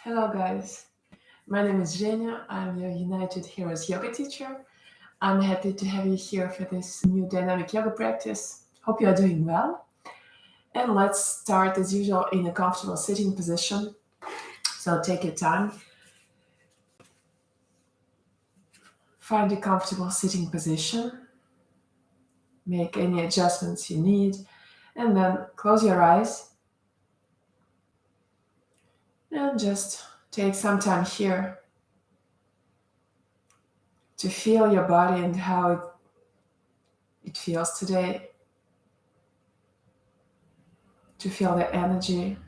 Hello, guys. My name is Jenia. I'm your United Heroes yoga teacher. I'm happy to have you here for this new dynamic yoga practice. Hope you are doing well. And let's start as usual in a comfortable sitting position. So take your time. Find a comfortable sitting position. Make any adjustments you need. And then close your eyes and just take some time here to feel your body and how it feels today, to feel the energy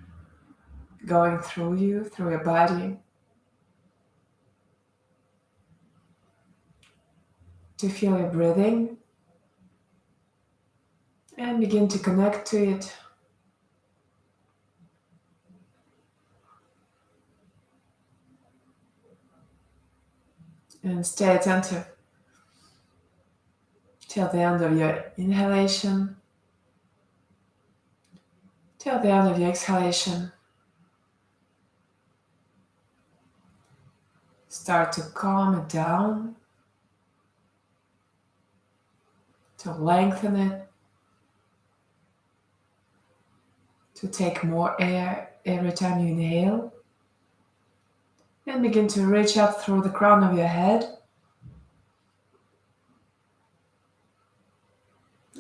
going through you, through your body, to feel your breathing and begin to connect to it. And stay attentive till the end of your inhalation, till the end of your exhalation. Start to calm it down, to lengthen it, to take more air every time you inhale. And begin to reach up through the crown of your head.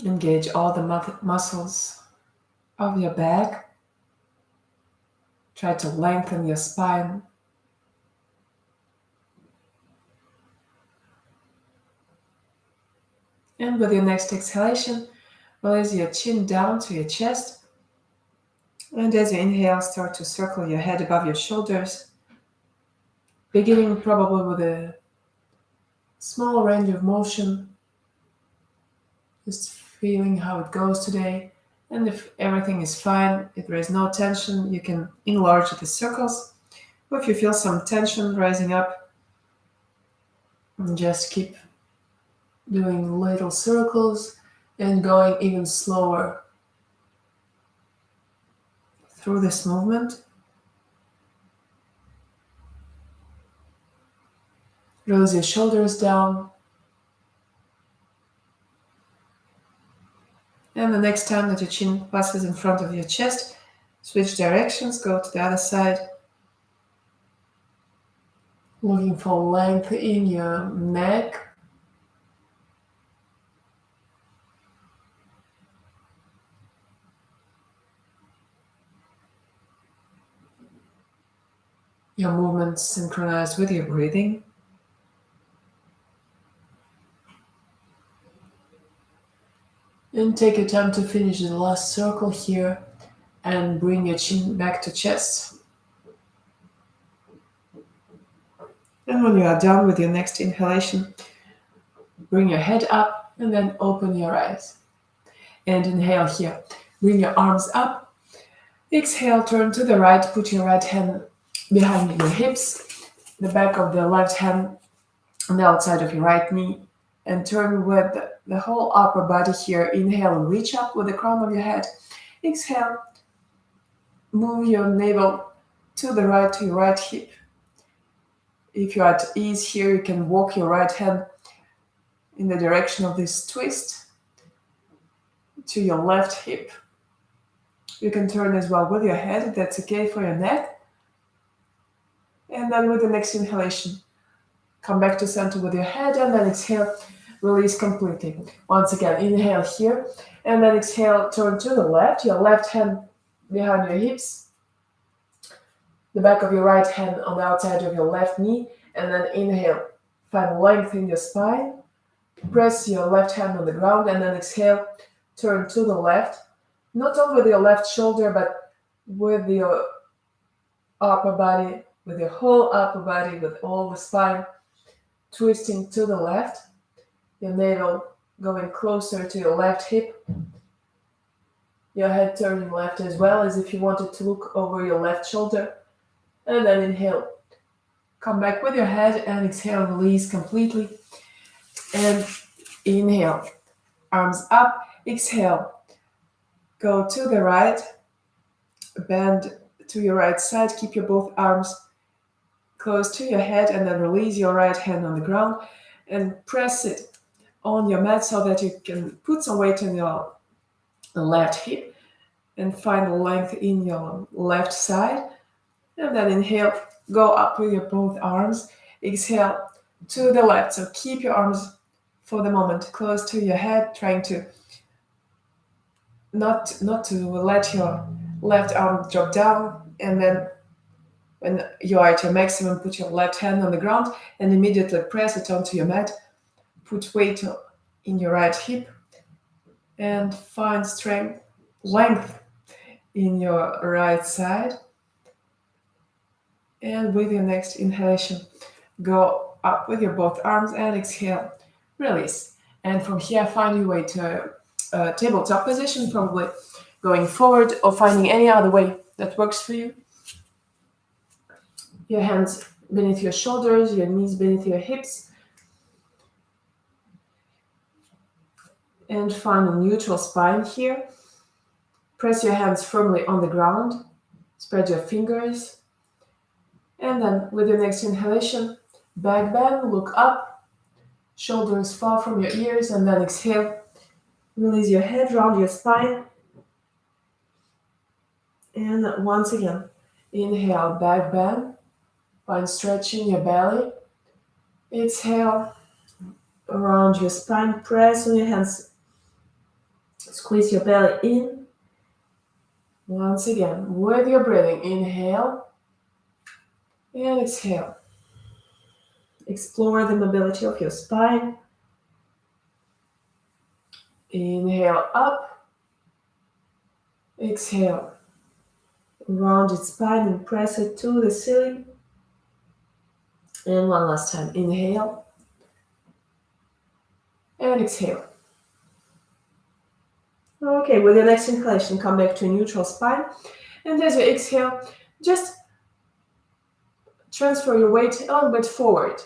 Engage all the muscles of your back. Try to lengthen your spine. And with your next exhalation, release your chin down to your chest. And as you inhale, start to circle your head above your shoulders, beginning probably with a small range of motion, just feeling how it goes today. And if everything is fine, if there is no tension, you can enlarge the circles. Or if you feel some tension rising up, just keep doing little circles and going even slower through this movement. Release your shoulders down. And the next time that your chin passes in front of your chest, switch directions, go to the other side. Looking for length in your neck. Your movements synchronized with your breathing. And take your time to finish the last circle here and bring your chin back to chest. And when you are done with your next inhalation, bring your head up and then open your eyes. And inhale here. Bring your arms up. Exhale, turn to the right. Put your right hand behind your hips, the back of the left hand on the outside of your right knee, and turn with the whole upper body here. Inhale and reach up with the crown of your head. Exhale, move your navel to the right, to your right hip. If you're at ease here, you can walk your right hand in the direction of this twist to your left hip. You can turn as well with your head, if that's okay for your neck. And then with the next inhalation, come back to center with your head and then exhale, release completely. Once again, inhale here and then exhale, turn to the left, your left hand behind your hips, the back of your right hand on the outside of your left knee, and then inhale, find length in your spine, press your left hand on the ground and then exhale, turn to the left, not only with your left shoulder but with your upper body, with your whole upper body, with all the spine twisting to the left, your navel going closer to your left hip, your head turning left as well, as if you wanted to look over your left shoulder, and then inhale. Come back with your head and exhale, release completely, and inhale, arms up, exhale, go to the right, bend to your right side, keep your both arms close to your head, and then release your right hand on the ground and press it on your mat so that you can put some weight on your left hip and find the length in your left side. And then inhale, go up with your both arms. Exhale to the left. So keep your arms for the moment close to your head, trying to not to let your left arm drop down. And then when you are at your maximum, put your left hand on the ground and immediately press it onto your mat. Put weight in your right hip and find strength, length in your right side. And with your next inhalation, go up with your both arms and exhale, release. And from here, find your way to a tabletop position, probably going forward or finding any other way that works for you. Your hands beneath your shoulders, your knees beneath your hips. And find a neutral spine here. Press your hands firmly on the ground. Spread your fingers. And then with your next inhalation, back bend, look up. Shoulders far from your ears, and then exhale. Release your head, round your spine. And once again, inhale, back bend. Find stretch in your belly. Exhale, around your spine, press on your hands. Squeeze your belly in. Once again, with your breathing, inhale and exhale. Explore the mobility of your spine. Inhale up. Exhale. Rounded spine and press it to the ceiling. And one last time. Inhale. And exhale. Okay, with your next inhalation, come back to a neutral spine. And as you exhale, just transfer your weight a little bit forward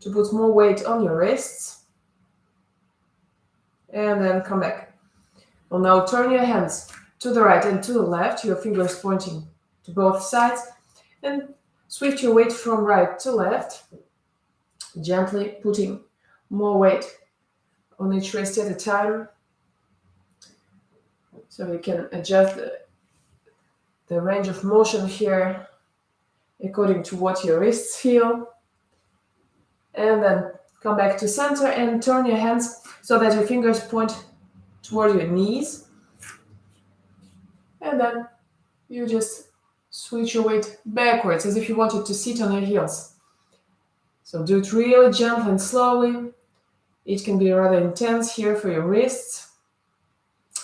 to put more weight on your wrists. And then come back. Well, now turn your hands to the right and to the left, your fingers pointing to both sides. And switch your weight from right to left, gently putting more weight on each wrist at a time. So you can adjust the range of motion here according to what your wrists feel. And then come back to center and turn your hands so that your fingers point toward your knees. And then you just switch your weight backwards as if you wanted to sit on your heels. So do it really gently and slowly. It can be rather intense here for your wrists.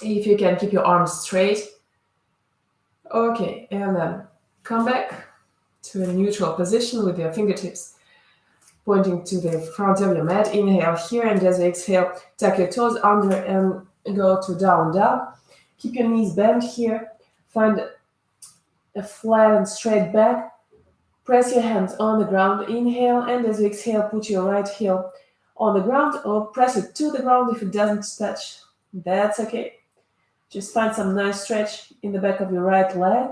If you can keep your arms straight. Okay, and then come back to a neutral position with your fingertips pointing to the front of your mat. Inhale here, and as you exhale, tuck your toes under and go to down dog. Keep your knees bent here. Find a flat and straight back. Press your hands on the ground. Inhale, and as you exhale, put your right heel on the ground or press it to the ground if it doesn't touch. That's okay. Just find some nice stretch in the back of your right leg.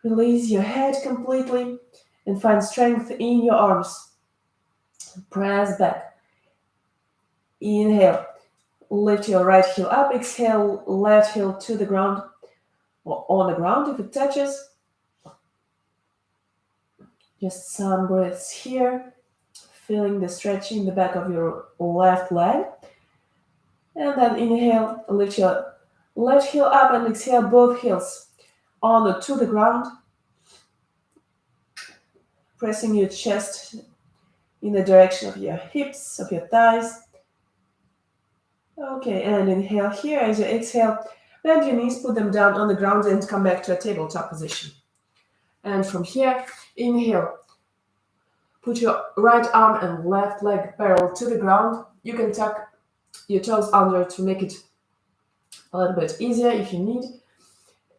Release your head completely and find strength in your arms. Press back. Inhale. Lift your right heel up. Exhale, left heel to the ground or on the ground if it touches. Just some breaths here. Feeling the stretch in the back of your left leg. And then inhale, lift your left heel up and exhale both heels on to the ground. Pressing your chest in the direction of your hips, of your thighs. Okay, and inhale here. As you exhale, bend your knees, put them down on the ground and come back to a tabletop position. And from here, inhale. Put your right arm and left leg parallel to the ground. You can tuck your toes under to make it a little bit easier if you need.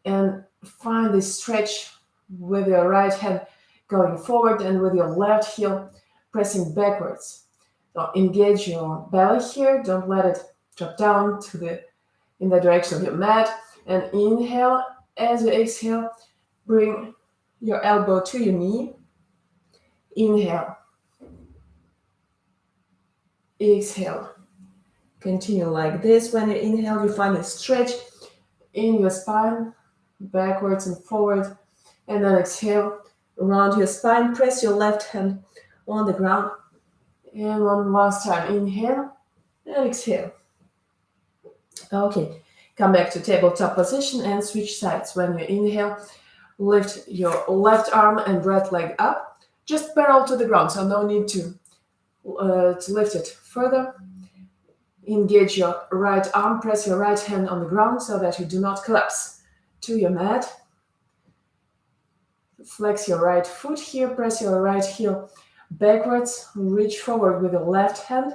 And find this stretch with your right hand going forward and with your left heel pressing backwards. So engage your belly here. Don't let it drop down in the direction of your mat. And inhale. As you exhale, bring your elbow to your knee. Inhale. Exhale. Continue like this. When you inhale, you find a stretch in your spine, backwards and forward. And then exhale, around your spine. Press your left hand on the ground. And one last time. Inhale and exhale. Okay. Come back to tabletop position and switch sides. When you inhale, lift your left arm and right leg up. Just parallel to the ground, so no need to lift it further. Engage your right arm, press your right hand on the ground so that you do not collapse to your mat. Flex your right foot here, press your right heel backwards, reach forward with the left hand,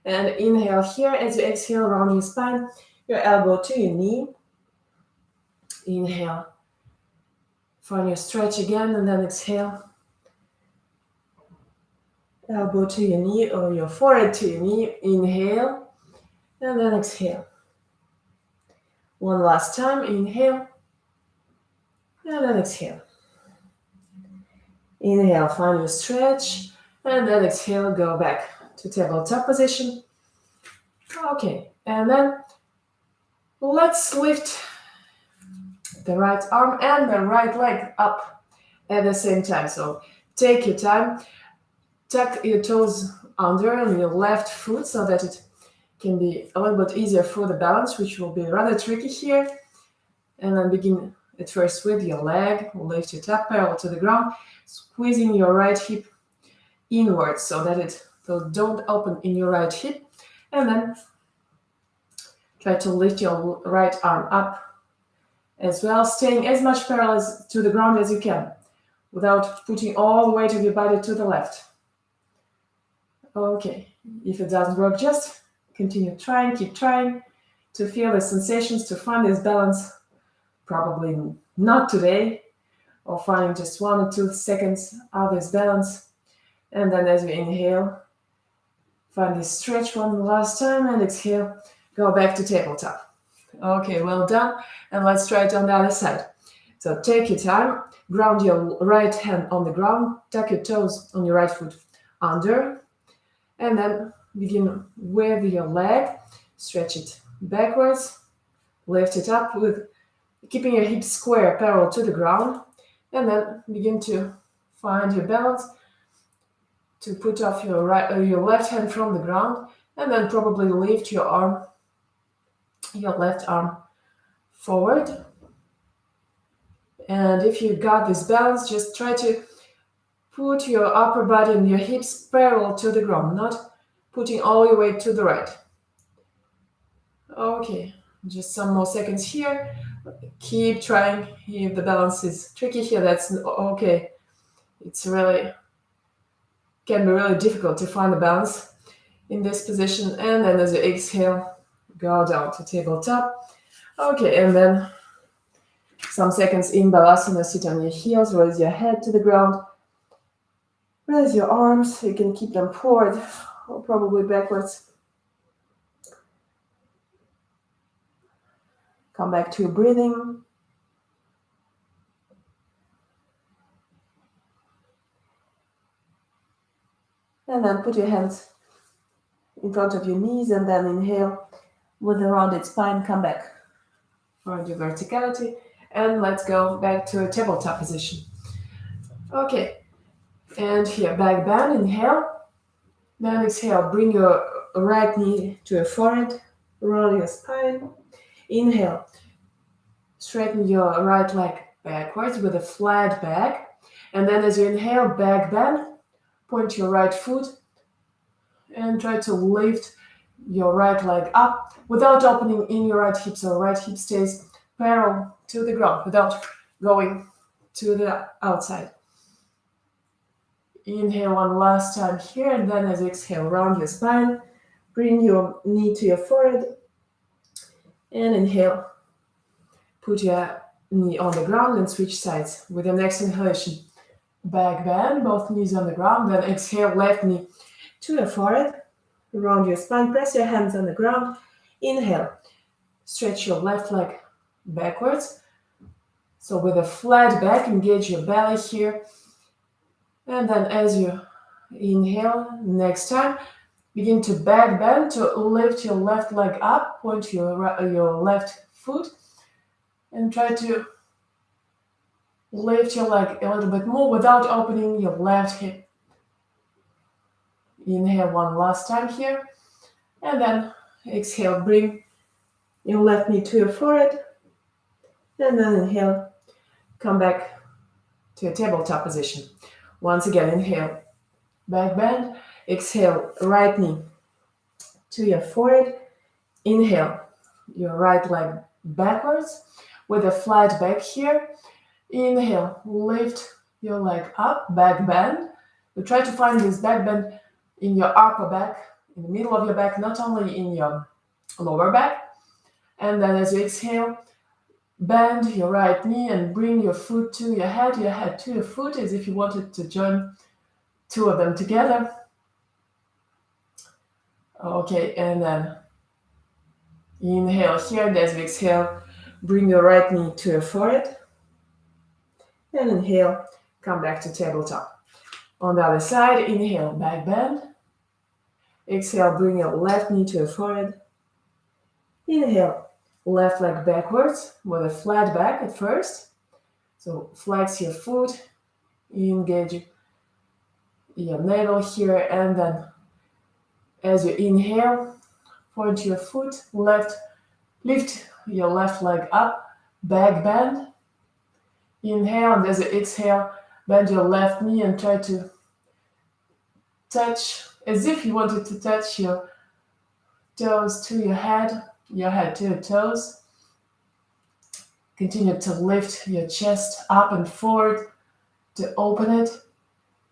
and inhale here. As you exhale, around your spine, your elbow to your knee. Inhale, find your stretch again, and then exhale. Elbow to your knee or your forehead to your knee. Inhale, and then exhale. One last time. Inhale, and then exhale. Inhale, find your stretch, and then exhale, go back to tabletop position. Okay, and then let's lift the right arm and the right leg up at the same time. So take your time, tuck your toes under your left foot so that it can be a little bit easier for the balance, which will be rather tricky here. And then begin at first with your leg, lift it up parallel to the ground, squeezing your right hip inwards so that it will don't open in your right hip. And then try to lift your right arm up as well, staying as much parallel to the ground as you can without putting all the weight of your body to the left. Okay, if it doesn't work, just continue trying, keep trying to feel the sensations, to find this balance. Probably not today, or finding just 1 or 2 seconds of this balance. And then as you inhale, find this stretch one last time, and exhale, go back to tabletop. Okay, well done. And let's try it on the other side. So take your time, ground your right hand on the ground, tuck your toes on your right foot under, and then begin with your leg, stretch it backwards, lift it up with keeping your hips square parallel to the ground, and then begin to find your balance to put off your left hand from the ground, and then probably lift your left arm forward. And if you got this balance, just try to put your upper body and your hips parallel to the ground, not putting all your weight to the right. Okay, just some more seconds here. Keep trying. If the balance is tricky here, that's okay. It's really can be really difficult to find the balance in this position. And then as you exhale, go down to tabletop. Okay, and then some seconds in balasana, sit on your heels, raise your head to the ground. Raise your arms. You can keep them forward or probably backwards. Come back to your breathing. And then put your hands in front of your knees, and then inhale with a rounded spine. Come back. Find your verticality. And let's go back to a tabletop position. Okay. And here, back bend. Inhale. Then exhale. Bring your right knee to your forehead. Roll your spine. Inhale. Straighten your right leg backwards with a flat back. And then as you inhale, back bend. Point your right foot and try to lift your right leg up without opening in your right hip, so right hip stays parallel to the ground without going to the outside. Inhale one last time here, and then as you exhale, round your spine, bring your knee to your forehead, and inhale, put your knee on the ground and switch sides. With your next inhalation, back bend, both knees on the ground, then exhale, left knee to your forehead, around your spine, press your hands on the ground, inhale, stretch your left leg backwards, So with a flat back, engage your belly here. And then as you inhale, next time, begin to back bend to lift your left leg up, point your left foot, and try to lift your leg a little bit more without opening your left hip. Inhale one last time here, and then exhale, bring your left knee to your forehead, and then inhale, come back to a tabletop position. Once again, inhale, back bend, exhale, right knee to your forehead, inhale, your right leg backwards with a flat back here. Inhale, lift your leg up, back bend. You try to find this back bend in your upper back, in the middle of your back, not only in your lower back. And then as you exhale, bend your right knee and bring your foot to your head to your foot, as if you wanted to join two of them together. Okay, and then inhale here, and as you exhale, bring your right knee to your forehead. And inhale, come back to tabletop. On the other side, inhale, back bend. Exhale, bring your left knee to your forehead. Inhale, left leg backwards with a flat back at first. So flex your foot, engage your navel here, and then as you inhale, point your foot, lift your left leg up, back bend. Inhale, and as you exhale, bend your left knee and try to touch, as if you wanted to touch your toes to your head to your toes. Continue to lift your chest up and forward to open it.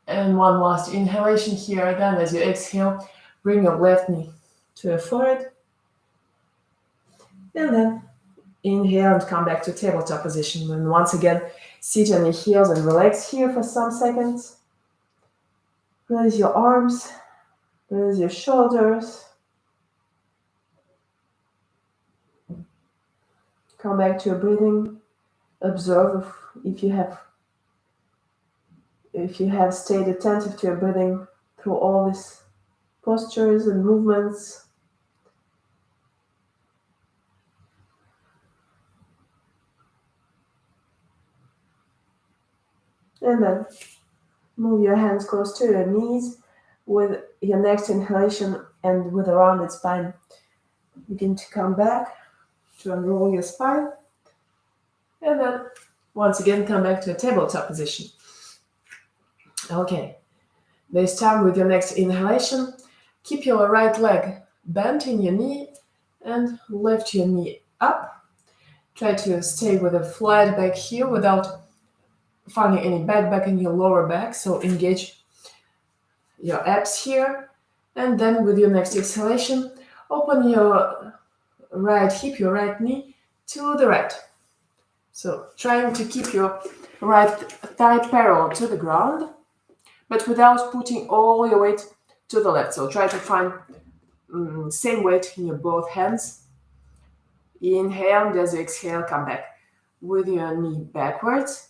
And one last inhalation here. Again, as you exhale, bring your left knee to your forehead. And then inhale and come back to tabletop position. And once again, sit on your heels and relax here for some seconds. Release your arms, release your shoulders. Come back to your breathing. Observe if you have stayed attentive to your breathing through all these postures and movements. And then move your hands close to your knees with your next inhalation, and with a rounded spine, begin to come back to unroll your spine. And then once again, come back to a tabletop position. Okay, this time with your next inhalation, keep your right leg bent in your knee and lift your knee up. Try to stay with a flat back here without finding any back in your lower back. So engage your abs here. And then with your next exhalation, open your right hip, your right knee to the right. So trying to keep your right thigh parallel to the ground, but without putting all your weight to the left. So try to find same weight in your both hands. Inhale, and as you exhale, come back with your knee backwards,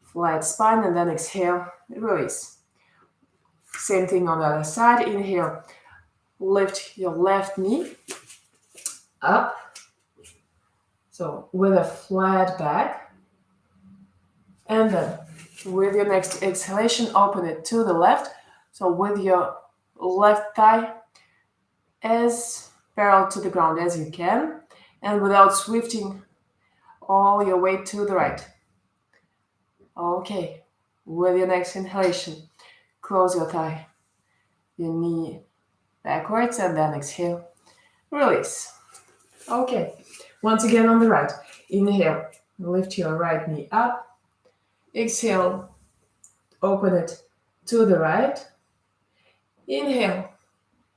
flat spine, and then exhale, release. Same thing on the other side. Inhale, lift your left knee up. So with a flat back. And then with your next exhalation, open it to the left. So with your left thigh as parallel to the ground as you can, and without swifting all your weight to the right. Okay, with your next inhalation, close your thigh, your knee backwards, and then exhale, release. Okay, once again on the right. Inhale, lift your right knee up. Exhale, open it to the right. Inhale,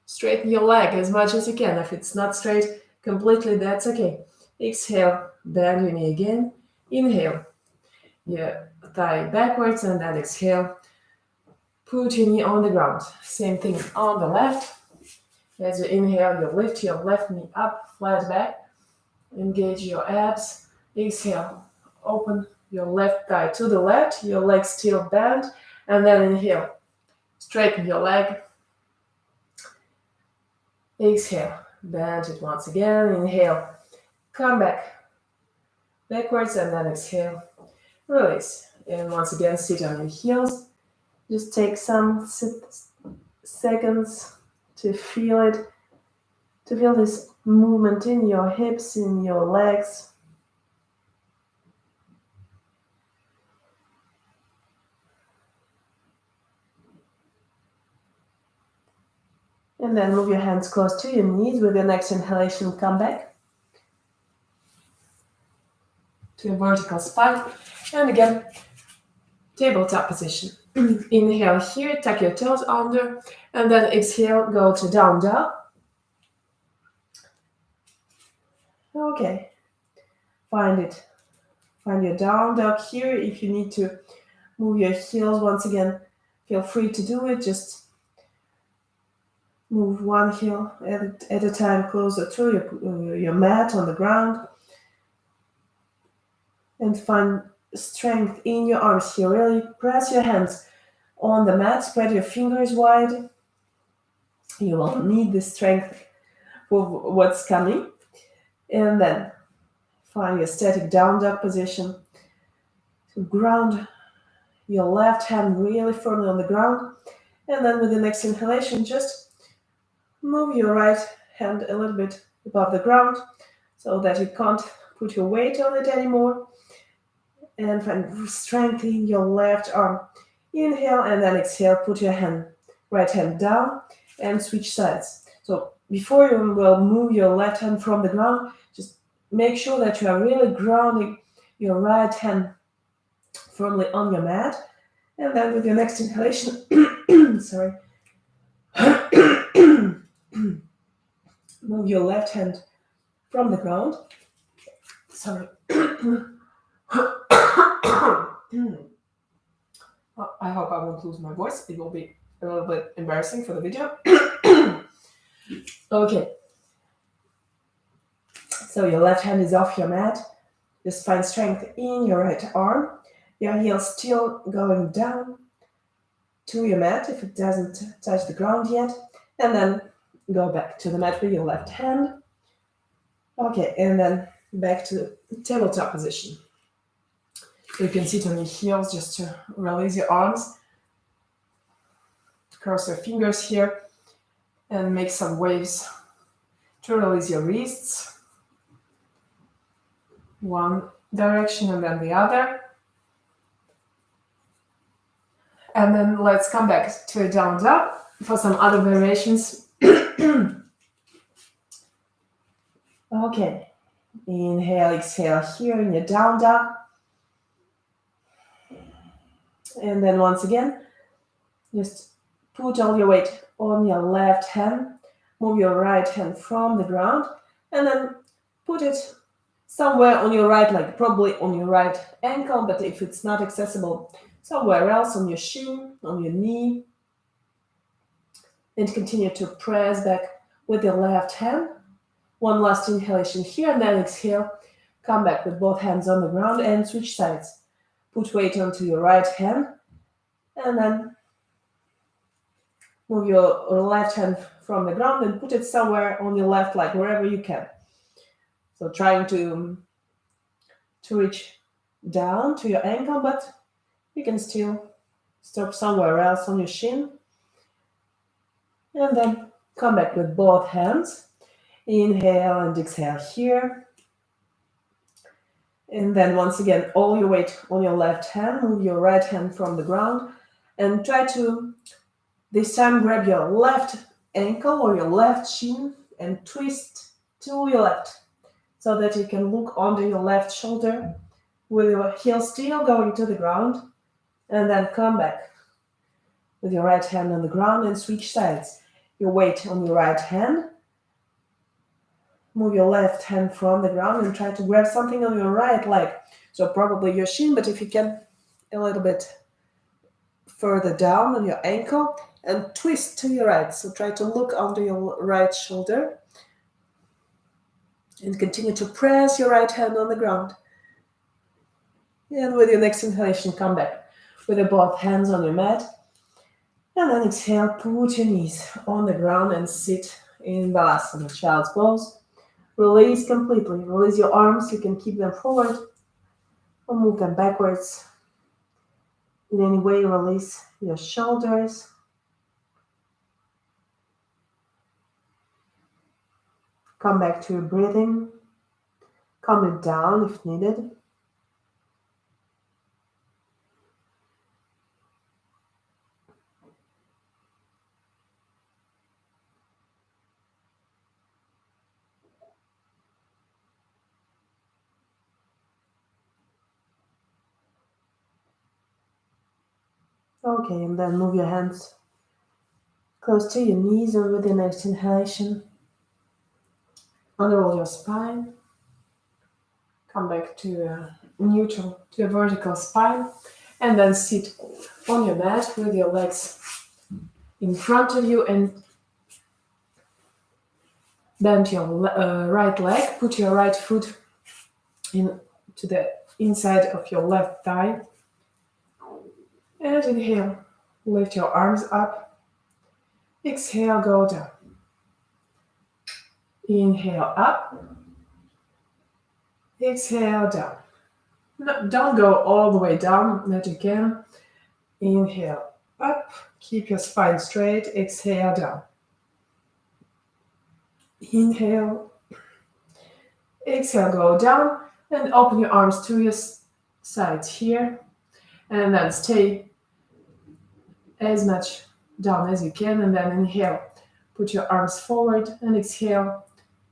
straighten your leg as much as you can. If it's not straight completely, that's okay. Exhale, bend your knee again. Inhale, your thigh backwards, and then exhale. Put your knee on the ground. Same thing on the left. As you inhale, you lift your left knee up, flat back. Engage your abs. Exhale, open your left thigh to the left, your leg still bent, and then inhale. Straighten your leg. Exhale. Bend it once again. Inhale. Come back. Backwards and then exhale. Release. And once again, sit on your heels. Just take some seconds to feel it, to feel this movement in your hips, in your legs. And then move your hands close to your knees. With your next inhalation, come back to a vertical spine. And again, tabletop position. Inhale here, tuck your toes under, and then exhale, go to down dog. Okay, find your down dog here. If you need to move your heels, once again, feel free to do it. Just move one heel at a time closer to your mat on the ground. And find strength in your arms here. Really press your hands on the mat, spread your fingers wide. You will need the strength for what's coming. And then find your static down dog position. So ground your left hand really firmly on the ground. And then with the next inhalation, just move your right hand a little bit above the ground so that you can't put your weight on it anymore. And find strength in your left arm. Inhale and then exhale, put your right hand down and switch sides. So before you will move your left hand from the ground, just make sure that you are really grounding your right hand firmly on your mat. And then with your next inhalation, sorry, move your left hand from the ground. Sorry. Well, I hope I won't lose my voice. It will be a little bit embarrassing for the video. Okay. So your left hand is off your mat. Just find strength in your right arm. Your heel still going down to your mat if it doesn't touch the ground yet. And then go back to the mat with your left hand. Okay, and then back to tabletop position. You can sit on your heels just to release your arms. Cross your fingers here and make some waves to release your wrists. One direction and then the other. And then let's come back to a down dog for some other variations. Okay. Inhale, exhale here in your down dog. And then once again, just put all your weight on your left hand. Move your right hand from the ground. And then put it somewhere on your right leg, probably on your right ankle. But if it's not accessible, somewhere else on your shin, on your knee. And continue to press back with your left hand. One last inhalation here and then exhale. Come back with both hands on the ground and switch sides. Put weight onto your right hand and then move your left hand from the ground and put it somewhere on your left leg, wherever you can. So trying to reach down to your ankle, but you can still stop somewhere else on your shin. And then come back with both hands. Inhale and exhale here. And then once again, all your weight on your left hand. Move your right hand from the ground. And try to, this time, grab your left ankle or your left shin and twist to your left. So that you can look under your left shoulder with your heel still going to the ground. And then come back with your right hand on the ground and switch sides. Your weight on your right hand. Move your left hand from the ground and try to grab something on your right leg. So probably your shin, but if you can, a little bit further down on your ankle and twist to your right. So try to look under your right shoulder and continue to press your right hand on the ground. And with your next inhalation, come back with your both hands on your mat. And then exhale, put your knees on the ground and sit in Balasana, child's pose. Release completely. Release your arms. You can keep them forward or move them backwards. In any way, release your shoulders. Come back to your breathing. Calm it down if needed. Okay, and then move your hands close to your knees, and with your next inhalation, unroll your spine. Come back to a neutral, to a vertical spine, and then sit on your mat with your legs in front of you and bend your right leg. Put your right foot in to the inside of your left thigh. And inhale, lift your arms up. Exhale, go down. Inhale up. Exhale, down. No, don't go all the way down, not again. Inhale up. Keep your spine straight. Exhale, down. Inhale. Exhale, go down. And open your arms to your sides here. And then stay as much down as you can. And then inhale. Put your arms forward and exhale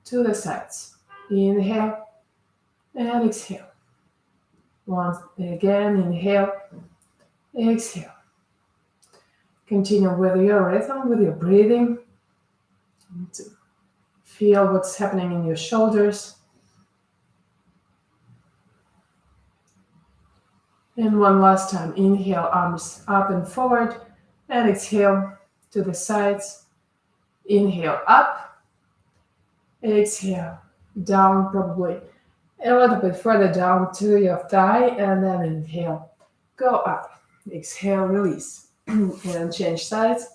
to the sides. Inhale and exhale. Once again, inhale, exhale. Continue with your rhythm, with your breathing. Feel what's happening in your shoulders. And one last time, inhale, arms up and forward, and exhale to the sides. Inhale up, exhale down, probably a little bit further down to your thigh, and then inhale, go up. Exhale, release. And change sides.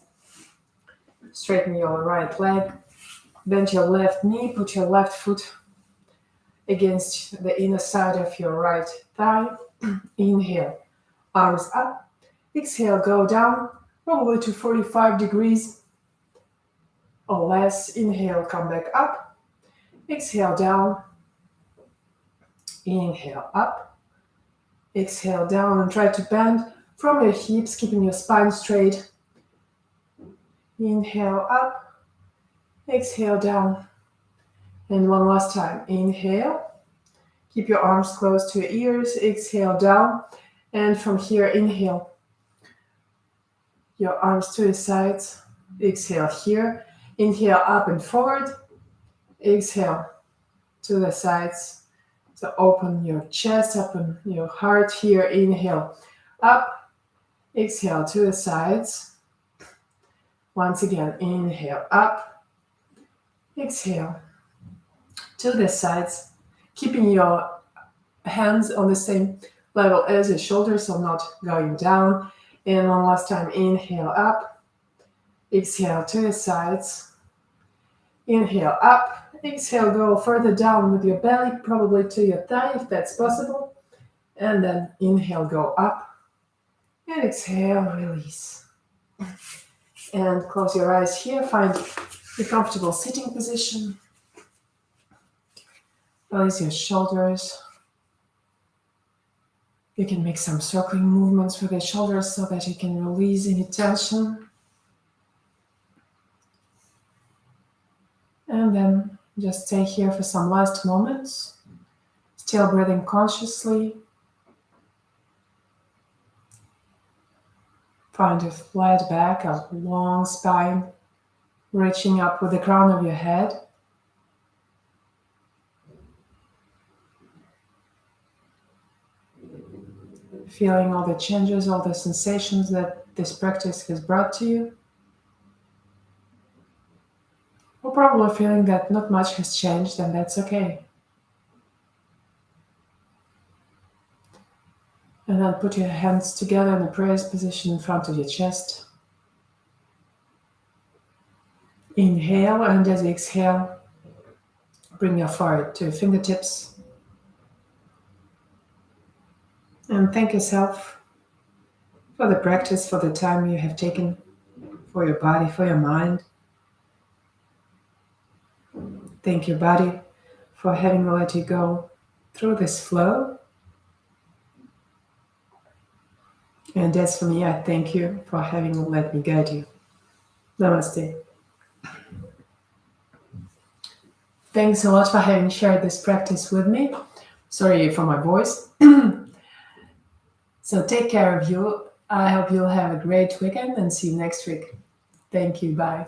Straighten your right leg. Bend your left knee. Put your left foot against the inner side of your right thigh. Inhale, arms up. Exhale, go down, probably to 45 degrees or less. Inhale, come back up. Exhale, down. Inhale, up. Exhale, down, and try to bend from your hips, keeping your spine straight. Inhale, up. Exhale, down. And one last time. Inhale. Keep your arms close to your ears. Exhale, down. And from here, inhale. Your arms to the sides. Exhale here. Inhale, up and forward. Exhale to the sides. So open your chest, open your heart here. Inhale, up. Exhale to the sides. Once again, inhale, up. Exhale to the sides. Keeping your hands on the same level as your shoulders, so not going down. And one last time, inhale, up. Exhale to the sides. Inhale, up. Exhale, go further down with your belly, probably to your thigh if that's possible. And then inhale, go up. And exhale, release. And close your eyes here. Find a comfortable sitting position. Release your shoulders. You can make some circling movements with your shoulders so that you can release any tension. And then just stay here for some last moments, still breathing consciously. Find a flat back, a long spine, reaching up with the crown of your head. Feeling all the changes, all the sensations that this practice has brought to you. Or probably feeling that not much has changed, and that's okay. And then put your hands together in a prayer position in front of your chest. Inhale, and as you exhale, bring your forehead to your fingertips. And thank yourself for the practice, for the time you have taken, for your body, for your mind. Thank your body for having let you go through this flow. And as for me, I thank you for having let me guide you. Namaste. Thanks so much for having shared this practice with me. Sorry for my voice. So take care of you. I hope you'll have a great weekend and see you next week. Thank you. Bye.